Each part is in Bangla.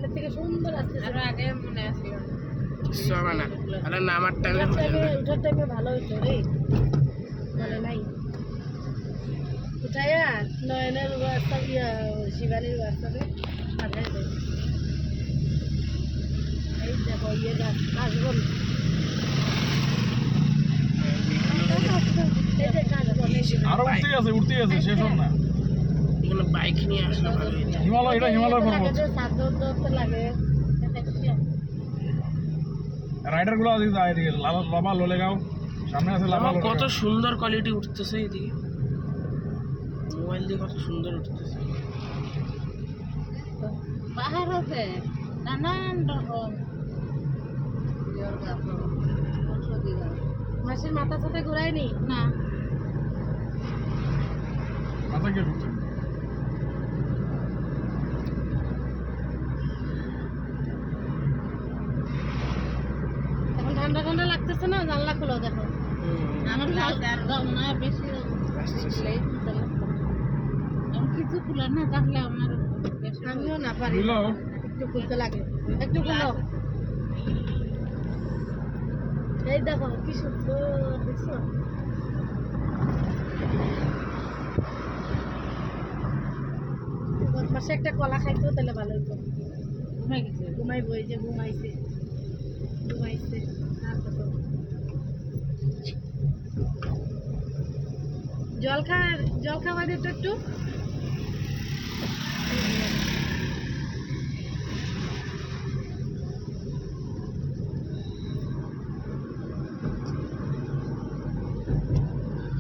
এর থেকে সুন্দর আসতেছে। আর আগে মনে আছিল সবা না আরে নামার টাইমে উঠার টাইমে ভালো হইতো রে, মনে নাই উঠাইয়া নয়নের রাস্তা শিবানীর রাস্তাতে পাঠাই দেয়। এই দেখো ইয়ে গাছ কাশবন, আরো উঠতে আছে শেষ হল না। এখানে বাইক নিয়ে আসলে ভালো হইতো। হিমালয়, এটা হিমালয় পর্বত। লাগে রাইডার গুলো আছে এদিকে লাভা লোলেগাঁও সামনে আছে লাভা কত লোলেগাঁও। সুন্দর কোয়ালিটি উঠতেছে এদিকে, মোবাইল দিয়ে কত সুন্দর উঠতেছে। পাহাড় আছে নানান রকম মাসির মাথার সাথে ঘুরায়নি না মাথা গিয়ে ঢুকছে। এখন ঠান্ডা ঠান্ডা লাগতেছে না, জানলা খুলো দেখো। আমার কাছে আর দাম না বেশি কিছু খুলে না তাহলে আমার বেশি আমিও না পারি, বুঝলো? একটু খুলতে লাগে, একটু খুলো। এই দেখো কি সুন্দর দেখছো। পাশে একটা কলা খাইতো তাহলে ভালো হইতো। ঘুমাই গেছে ঘুমাইবো, এই যে ঘুমাইছে ঘুমাইছে। আর কত জল খাওয়া দিত একটু।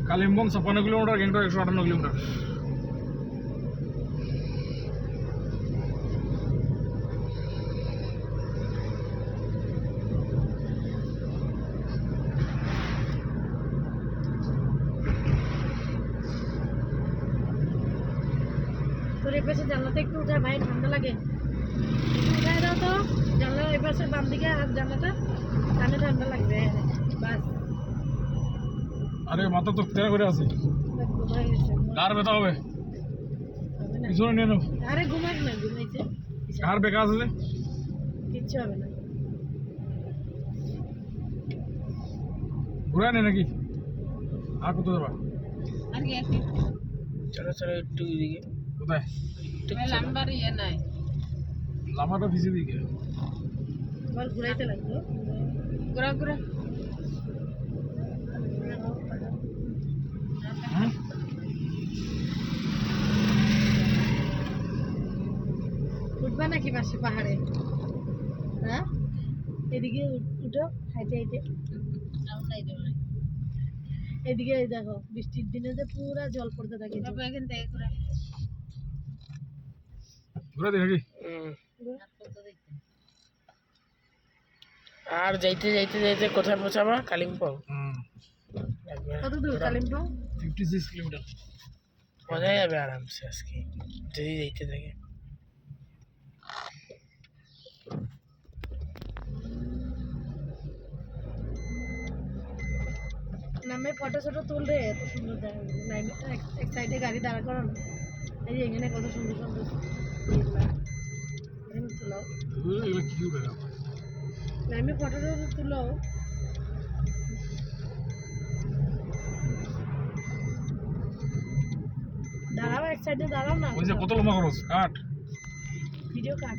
Kalimpong 56 kilometre, Gangtok 158 kilometre. তোর এই পাশে জানলাটা একটু উঠা ভাই, ঠান্ডা লাগে, একটু উঠাই দাও তো জানলা। এই পাশে বাম দিকে আর জানলাটা কানে ঠান্ডা লাগবে বাস। আরে মাথা তো তেরা করে আছে, ঘুমাই গেছে, কার ব্যথা হবে? হবে না। পিছনে নিয়ে নাও। আরে ঘুমাক না, ঘুমাইছে, কার বেকা আছে যে? কিচ্ছু হবে না। ঘুরে নেই নাকি? আর কোথাও যাবা? আর কি আছে চলো চলো একটু এদিকে, কোথায়? একটু চলো। লাম্বার ইয়ে নাই লামাটা ভিজে দিকে। আবার ঘুরাইতে লাগলো। ঘুরা ঘুরা হুম? উঠবা নাকি পাশে পাহাড়ে? হ্যাঁ, এদিকে উঠো হাইটে হাইটে। নাই দেবো এদিকে এই দেখো বৃষ্টির দিনে যে পুরা জল পড়তে থাকে। তবে এখান থেকে ঘুরা ঘুরে দিই নাকি? আর কত দেখতে আর যাইতে যাইতে যাইতে কোথায় পৌঁছাবা? কালিম্পং। কত দূর কালিম্পং? 56 কিলোমিটার। মজা যাবে আরামসে আজকে যদি যাইতে থাকে। নামে ফটো ছোটো তুল রে, এত সুন্দর দেখা যায়। লাইনে এক সাইডে গাড়ি দাঁড়া করানো, এই যে এখানে কত সুন্দর সুন্দর এগুলা। এখানে তুলাও এগুলো কি বেকা? নামে ফটোটা তুলো। দাঁড়াও এক সাইডে দাঁড়াও না, ওই যে কত লম্বা খরচ কাঠ। Video cut.